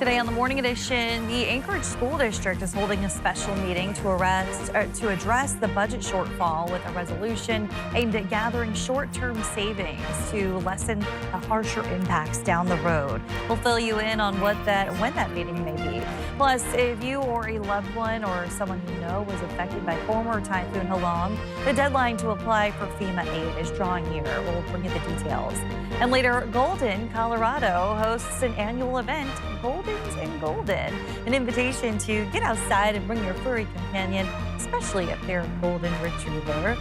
Today on the Morning Edition, the Anchorage School District is holding a special meeting to address the budget shortfall with a resolution aimed at gathering short-term savings to lessen the harsher impacts down the road. We'll fill you in on when that meeting may be. Plus, if you or a loved one or someone you know was affected by former Typhoon Halong, the deadline to apply for FEMA aid is drawing near. We'll bring you the details. And later, Golden, Colorado hosts an annual event, Goldens in Golden, an invitation to get outside and bring your furry companion, especially if they're a golden retriever.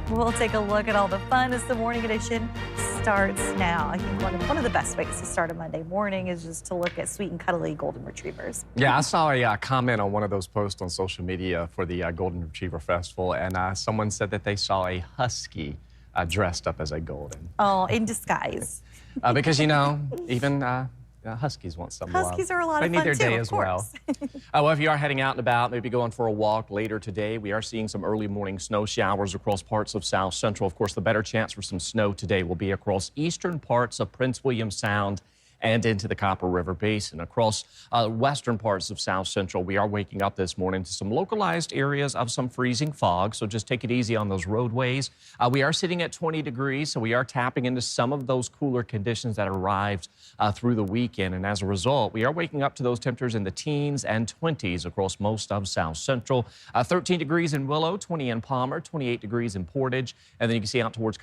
We'll take a look at all the fun as the Morning Edition starts now. I think one of the best ways to start a Monday morning is just to look at sweet and cuddly golden retrievers. Yeah, I saw a comment on one of those posts on social media for the Golden Retriever Festival, and someone said that they saw a husky dressed up as a golden. Oh, in disguise. Because, you know, even huskies want some love. Huskies are a lot of fun, too, they need their day of as course. well. Well, if you are heading out and about, maybe going for a walk later today, we are seeing some early morning snow showers across parts of South Central. Of course, the better chance for some snow today will be across eastern parts of Prince William Sound and into the Copper River Basin. Across western parts of South Central, we are waking up this morning to some localized areas of some freezing fog, so just take it easy on those roadways. We are sitting at 20 degrees, so we are tapping into some of those cooler conditions that arrived through the weekend, and as a result, we are waking up to those temperatures in the teens and 20s across most of South Central. 13 degrees in Willow, 20 in Palmer, 28 degrees in Portage, and then you can see out towards,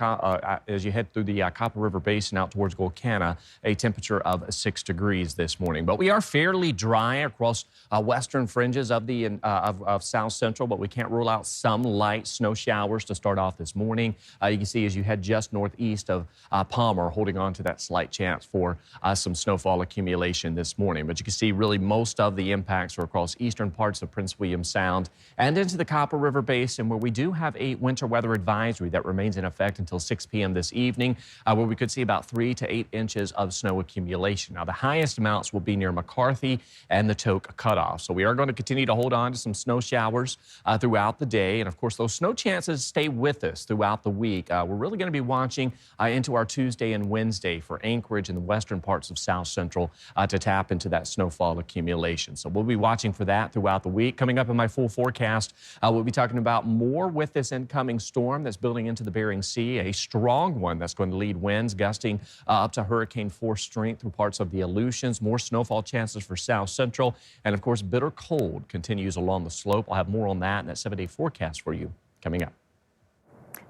as you head through the Copper River Basin out towards Golcana, a temperature of 6 degrees this morning. But we are fairly dry across western fringes of of South Central, but we can't rule out some light snow showers to start off this morning. You can see as you head just northeast of Palmer, holding on to that slight chance for some snowfall accumulation this morning. But you can see really most of the impacts are across eastern parts of Prince William Sound and into the Copper River Basin, where we do have a winter weather advisory that remains in effect until 6 p.m. this evening, where we could see about 3 to 8 inches of snow accumulation. Now, the highest amounts will be near McCarthy and the Toke Cutoff. So we are going to continue to hold on to some snow showers throughout the day. And, of course, those snow chances stay with us throughout the week. We're really going to be watching into our Tuesday and Wednesday for Anchorage and the western parts of South Central to tap into that snowfall accumulation. So we'll be watching for that throughout the week. Coming up in my full forecast, we'll be talking about more with this incoming storm that's building into the Bering Sea, a strong one that's going to lead winds gusting up to hurricane force strength through parts of the Aleutians, more snowfall chances for South Central, and of course bitter cold continues along the slope. I'll have more on that in that 7-day forecast for you coming up.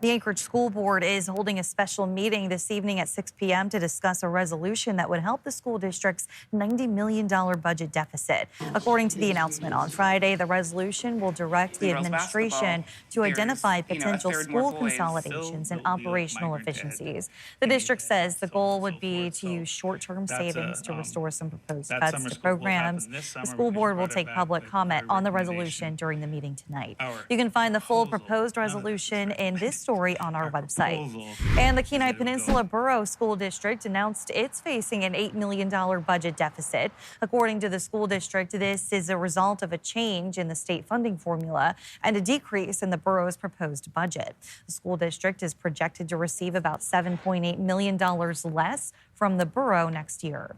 The Anchorage School Board is holding a special meeting this evening at 6 p.m. to discuss a resolution that would help the school district's $90 million budget deficit. According to the announcement on Friday, the resolution will direct the administration to identify potential school consolidations and operational efficiencies. The district says the goal would be to use short-term savings to restore some proposed cuts to programs. The school board will take public comment on the resolution during the meeting tonight. You can find the full proposed resolution in this story on our website. And the Kenai Peninsula Borough School District announced it's facing an $8 million budget deficit. According to the school district, this is a result of a change in the state funding formula and a decrease in the borough's proposed budget. The school district is projected to receive about $7.8 million less from the borough next year.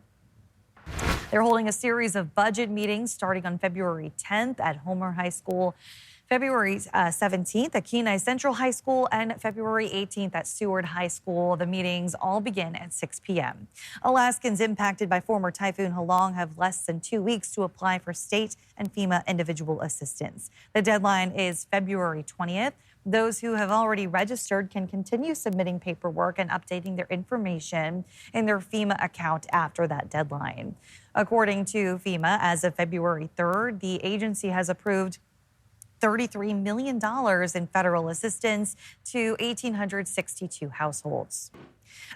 They're holding a series of budget meetings starting on February 10th at Homer High School, February 17th at Kenai Central High School, and February 18th at Seward High School. The meetings all begin at 6 p.m. Alaskans impacted by former Typhoon Halong have less than 2 weeks to apply for state and FEMA individual assistance. The deadline is February 20th. Those who have already registered can continue submitting paperwork and updating their information in their FEMA account after that deadline. According to FEMA, as of February 3rd, the agency has approved $33 million in federal assistance to 1,862 households.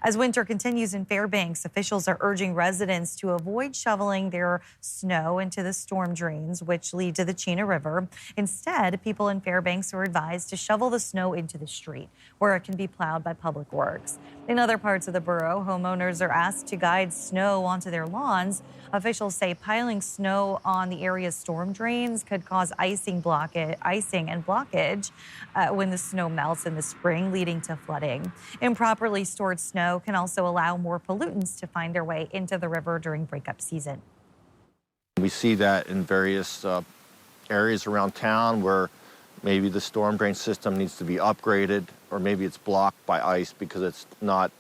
As winter continues in Fairbanks, officials are urging residents to avoid shoveling their snow into the storm drains, which lead to the Chena River. Instead, people in Fairbanks are advised to shovel the snow into the street, where it can be plowed by Public Works. In other parts of the borough, homeowners are asked to guide snow onto their lawns. Officials say piling snow on the area's storm drains could cause icing and blockage when the snow melts in the spring, leading to flooding. Improperly stored snow can also allow more pollutants to find their way into the river during breakup season. We see that in various areas around town where maybe the storm drain system needs to be upgraded, or maybe it's blocked by ice because it's not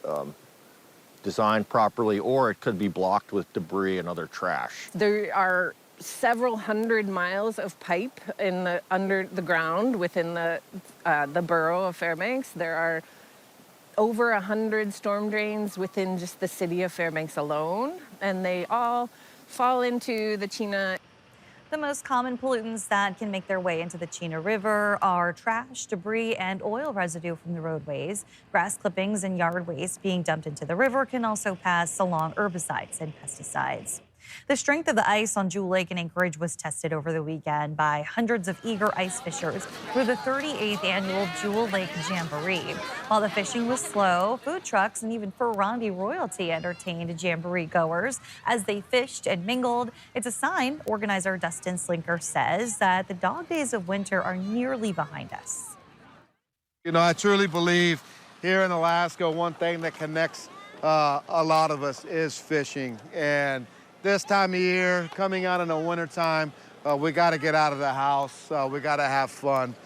designed properly, or it could be blocked with debris and other trash. There are several hundred miles of pipe under the ground within the borough of Fairbanks. There are over 100 storm drains within just the city of Fairbanks alone, and they all fall into the Chena. The most common pollutants that can make their way into the Chena River are trash, debris, and oil residue from the roadways. Grass clippings and yard waste being dumped into the river can also pass along herbicides and pesticides. The strength of the ice on Jewel Lake in Anchorage was tested over the weekend by hundreds of eager ice fishers for the 38th annual Jewel Lake Jamboree. While the fishing was slow, food trucks and even Ferrandi royalty entertained Jamboree goers as they fished and mingled. It's a sign, organizer Dustin Slinker says, that the dog days of winter are nearly behind us. You know, I truly believe here in Alaska, one thing that connects a lot of us is fishing. And this time of year, coming out in the wintertime, we got to get out of the house. We got to have fun,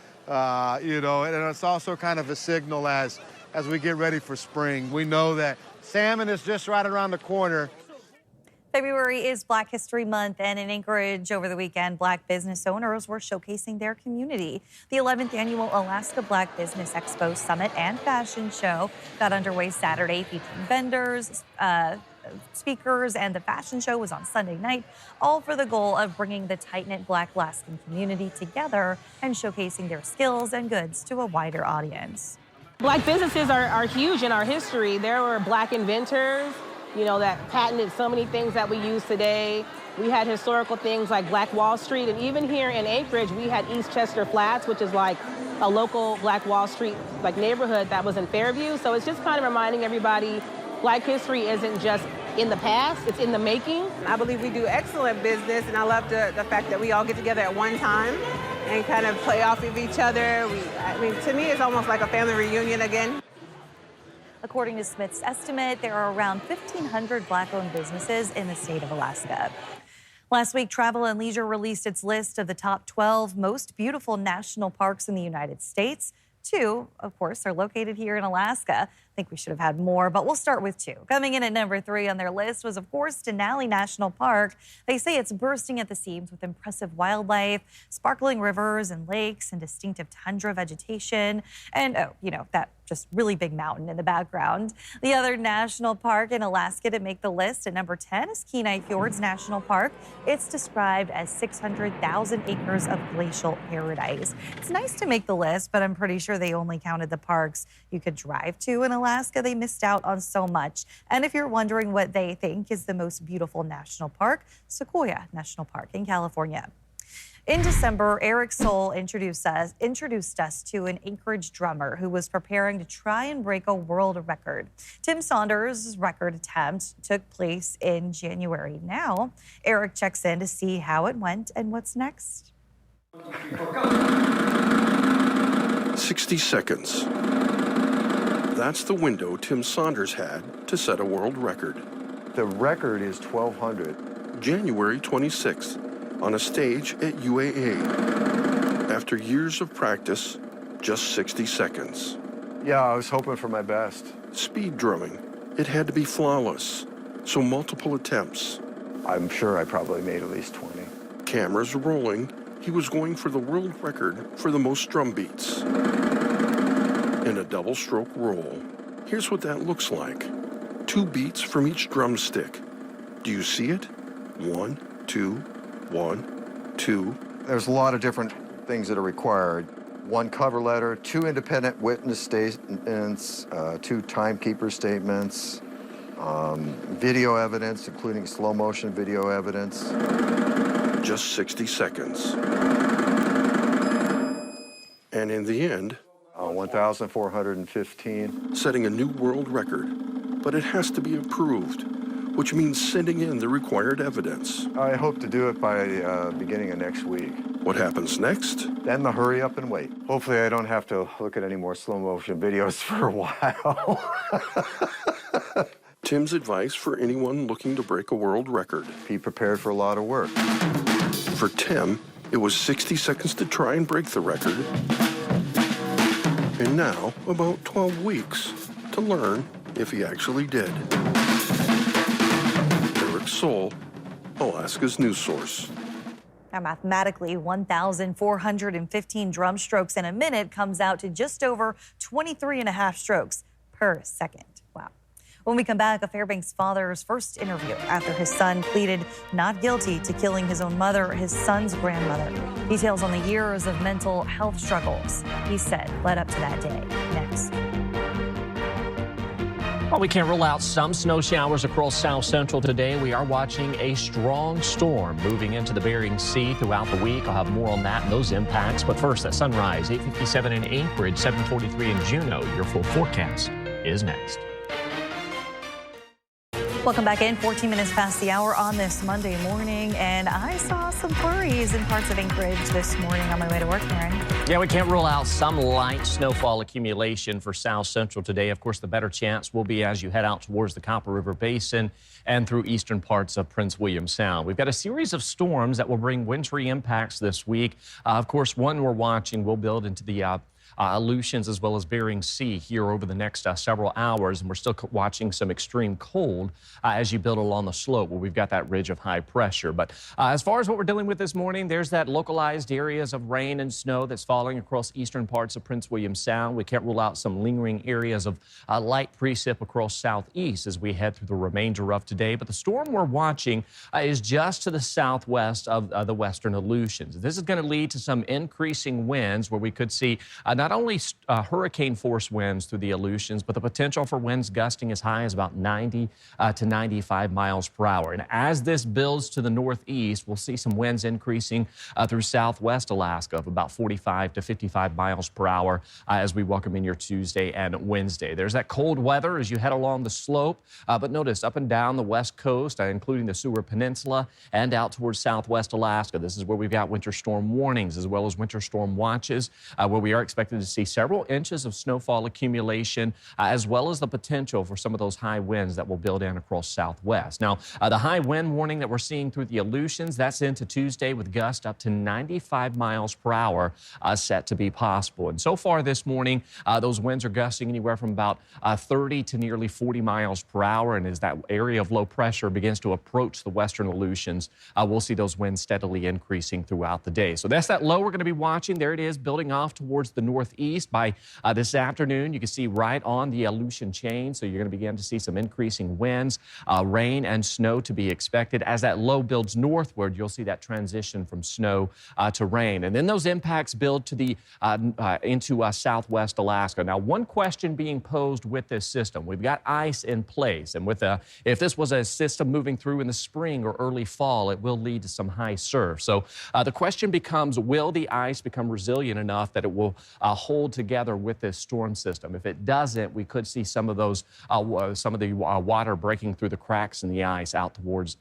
you know, and it's also kind of a signal as we get ready for spring. We know that salmon is just right around the corner. February is Black History Month, and in Anchorage over the weekend, Black business owners were showcasing their community. The 11th annual Alaska Black Business Expo Summit and Fashion Show got underway Saturday, featuring vendors, speakers, and the fashion show was on Sunday night, all for the goal of bringing the tight-knit Black Alaskan community together and showcasing their skills and goods to a wider audience. Black businesses are huge in our history. There were Black inventors, you know, that patented so many things that we use today. We had historical things like Black Wall Street, and even here in Anchorage, we had East Chester Flats, which is like a local Black Wall Street like neighborhood that was in Fairview. So it's just kind of reminding everybody Black history isn't just in the past, it's in the making. I believe we do excellent business, and I love the fact that we all get together at one time and kind of play off of each other. I mean, to me, it's almost like a family reunion again. According to Smith's estimate, there are around 1,500 Black-owned businesses in the state of Alaska. Last week, Travel and Leisure released its list of the top 12 most beautiful national parks in the United States. 2, of course, are located here in Alaska. I think we should have had more, but we'll start with 2. Coming in at number 3 on their list was, of course, Denali National Park. They say it's bursting at the seams with impressive wildlife, sparkling rivers and lakes, and distinctive tundra vegetation. And, oh, you know, that just really big mountain in the background. The other national park in Alaska to make the list at number 10 is Kenai Fjords National Park. It's described as 600,000 acres of glacial paradise. It's nice to make the list, but I'm pretty sure they only counted the parks you could drive to in Alaska. They missed out on so much. And if you're wondering what they think is the most beautiful national park, Sequoia National Park in California. In December, Eric Soul introduced us to an Anchorage drummer who was preparing to try and break a world record. Tim Saunders' record attempt took place in January. Now, Eric checks in to see how it went and what's next. 60 seconds. That's the window Tim Saunders had to set a world record. The record is 1,200. January 26th. On a stage at UAA. After years of practice, just 60 seconds. Yeah, I was hoping for my best. Speed drumming. It had to be flawless, so multiple attempts. I'm sure I probably made at least 20. Cameras rolling, he was going for the world record for the most drum beats. In a double stroke roll. Here's what that looks like. 2 beats from each drumstick. Do you see it? 1, 2, 1, 2. There's a lot of different things that are required. 1 cover letter, 2 independent witness statements, 2 timekeeper statements, video evidence, including slow motion video evidence. Just 60 seconds. And in the end, 1,415. Setting a new world record, but it has to be approved, which means sending in the required evidence. I hope to do it by beginning of next week. What happens next? Then the hurry up and wait. Hopefully I don't have to look at any more slow motion videos for a while. Tim's advice for anyone looking to break a world record. Be prepared for a lot of work. For Tim, it was 60 seconds to try and break the record. And now, about 12 weeks to learn if he actually did. Eric Soule, Alaska's news source. Now, mathematically, 1,415 drum strokes in a minute comes out to just over 23 and a half strokes per second. Wow. When we come back, a Fairbanks father's first interview after his son pleaded not guilty to killing his own mother, his son's grandmother. Details on the years of mental health struggles he said led up to that day. Next. Well, we can't rule out some snow showers across South Central today. We are watching a strong storm moving into the Bering Sea throughout the week. I'll have more on that and those impacts. But first, at sunrise, 8:57 in Anchorage, 7:43 in Juneau. Your full forecast is next. Welcome back in. 14 minutes past the hour on this Monday morning, and I saw some flurries in parts of Anchorage this morning on my way to work, Aaron. Yeah, we can't rule out some light snowfall accumulation for South Central today. Of course, the better chance will be as you head out towards the Copper River Basin and through eastern parts of Prince William Sound. We've got a series of storms that will bring wintry impacts this week. Of course, one we're watching will build into the Aleutians as well as Bering Sea here over the next several hours, and we're still watching some extreme cold as you build along the slope where we've got that ridge of high pressure. But as far as what we're dealing with this morning, there's that localized areas of rain and snow that's falling across eastern parts of Prince William Sound. We can't rule out some lingering areas of light precip across southeast as we head through the remainder of today. But the storm we're watching is just to the southwest of the western Aleutians. This is going to lead to some increasing winds where we could see not only hurricane force winds through the Aleutians, but the potential for winds gusting as high as about 90 to 95 miles per hour. And as this builds to the northeast, we'll see some winds increasing through southwest Alaska of about 45 to 55 miles per hour as we welcome in your Tuesday and Wednesday. There's that cold weather as you head along the slope, but notice up and down the west coast, including the Seward Peninsula and out towards southwest Alaska. This is where we've got winter storm warnings as well as winter storm watches, where we are expected to see several inches of snowfall accumulation, as well as the potential for some of those high winds that will build in across southwest. Now, the high wind warning that we're seeing through the Aleutians, that's into Tuesday with gusts up to 95 miles per hour set to be possible. And so far this morning, those winds are gusting anywhere from about 30 to nearly 40 miles per hour. And as that area of low pressure begins to approach the western Aleutians, we'll see those winds steadily increasing throughout the day. So that's that low we're going to be watching. There it is, building off towards the northeast by this afternoon. You can see right on the Aleutian chain. So you're going to begin to see some increasing winds, rain and snow to be expected. As that low builds northward, you'll see that transition from snow to rain. And then those impacts build to the into southwest Alaska. Now, one question being posed with this system, we've got ice in place. And with if this was a system moving through in the spring or early fall, it will lead to some high surf. So the question becomes, will the ice become resilient enough that it will hold together with this storm system? If it doesn't, we could see some of those, water breaking through the cracks in the ice out towards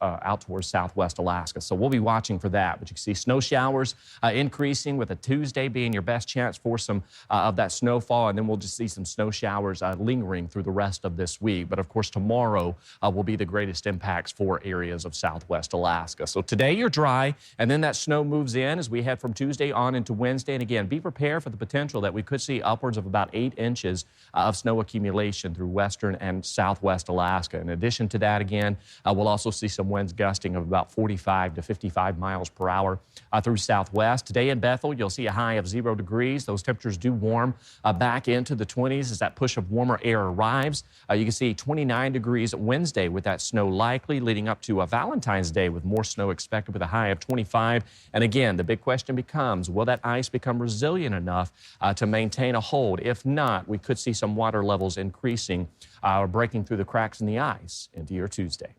southwest Alaska. So we'll be watching for that. But you can see snow showers increasing, with a Tuesday being your best chance for some of that snowfall, and then we'll just see some snow showers lingering through the rest of this week. But of course, tomorrow will be the greatest impacts for areas of southwest Alaska. So today you're dry, and then that snow moves in as we head from Tuesday on into Wednesday. And again, be prepared for the potential that we could see upwards of about 8 inches of snow accumulation through western and southwest Alaska. In addition to that, again, we'll also see some winds gusting of about 45 to 55 miles per hour through southwest. Today in Bethel, you'll see a high of 0 degrees. Those temperatures do warm back into the 20s as that push of warmer air arrives. You can see 29 degrees Wednesday with that snow likely, leading up to Valentine's Day with more snow expected with a high of 25. And again, the big question becomes, will that ice become resilient enough to maintain a hold? If not, we could see some water levels increasing or breaking through the cracks in the ice into your Tuesday.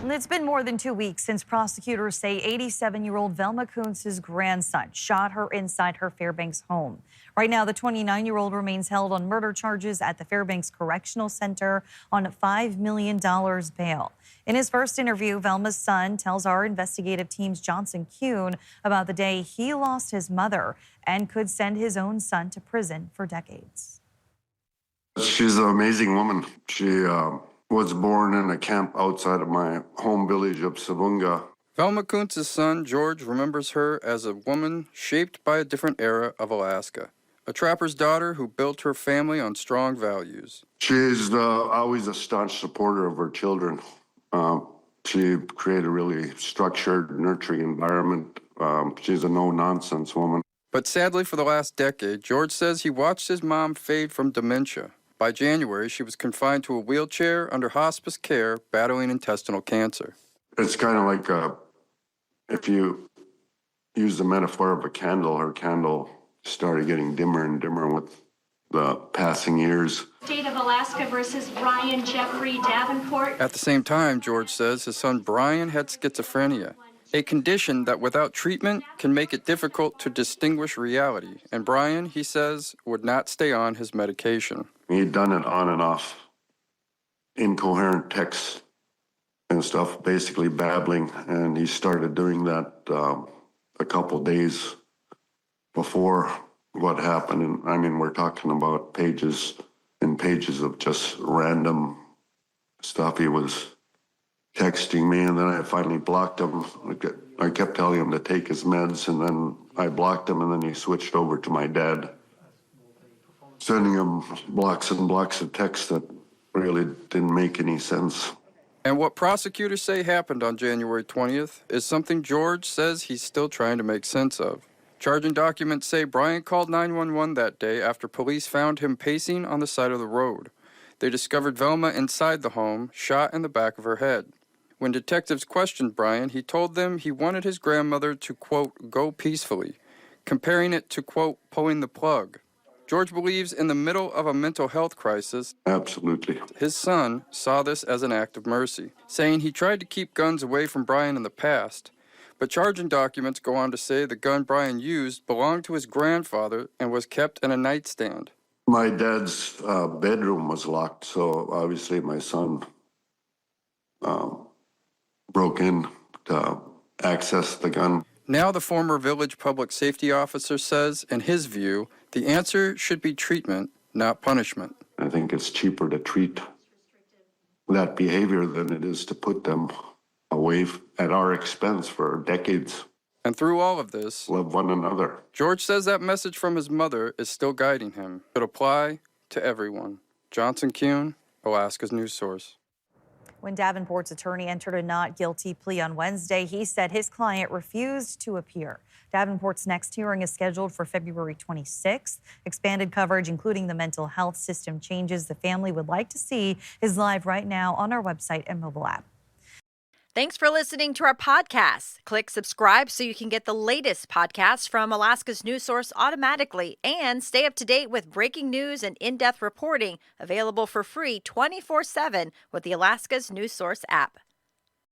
It's been more than 2 weeks since prosecutors say 87-year-old Velma Kuntz's grandson shot her inside her Fairbanks home. Right now, the 29-year-old remains held on murder charges at the Fairbanks Correctional Center on $5 million bail. In his first interview, Velma's son tells our investigative team's Johnson Kuhn about the day he lost his mother and could send his own son to prison for decades. She's an amazing woman. She was born in a camp outside of my home village of Savunga. Velma Kuntz's son, George, remembers her as a woman shaped by a different era of Alaska. A trapper's daughter who built her family on strong values. She's always a staunch supporter of her children. She created a really structured, nurturing environment. She's a no-nonsense woman. But sadly, for the last decade, George says he watched his mom fade from dementia. By January, she was confined to a wheelchair under hospice care, battling intestinal cancer. It's kind of like if you use the metaphor of a candle, her candle started getting dimmer and dimmer with the passing years. State of Alaska versus Brian Jeffrey Davenport. At the same time, George says his son Brian had schizophrenia, a condition that without treatment can make it difficult to distinguish reality. And Brian, he says, would not stay on his medication. He'd done it on and off, incoherent texts and stuff, basically babbling, and he started doing that a couple days before what happened. And I mean, we're talking about pages and pages of just random stuff. He was texting me, and then I finally blocked him. I kept telling him to take his meds, and then I blocked him, and then he switched over to my dad, sending him blocks and blocks of text that really didn't make any sense. And what prosecutors say happened on January 20th is something George says he's still trying to make sense of. Charging documents say Brian called 911 that day after police found him pacing on the side of the road. They discovered Velma inside the home, shot in the back of her head. When detectives questioned Brian, he told them he wanted his grandmother to, quote, go peacefully, comparing it to, quote, pulling the plug. George believes in the middle of a mental health crisis. Absolutely. His son saw this as an act of mercy, saying he tried to keep guns away from Brian in the past. But charging documents go on to say the gun Brian used belonged to his grandfather and was kept in a nightstand. My dad's bedroom was locked, so obviously my son broke in to access the gun. Now the former village public safety officer says, in his view, the answer should be treatment, not punishment. I think it's cheaper to treat that behavior than it is to put them away at our expense for decades. And through all of this, love one another. George says that message from his mother is still guiding him. It apply to everyone. Johnson Kuhn, Alaska's news source. When Davenport's attorney entered a not guilty plea on Wednesday, he said his client refused to appear. Davenport's next hearing is scheduled for February 26th. Expanded coverage, including the mental health system changes the family would like to see, is live right now on our website and mobile app. Thanks for listening to our podcast. Click subscribe so you can get the latest podcasts from Alaska's news source automatically and stay up to date with breaking news and in-depth reporting available for free 24/7 with the Alaska's news source app.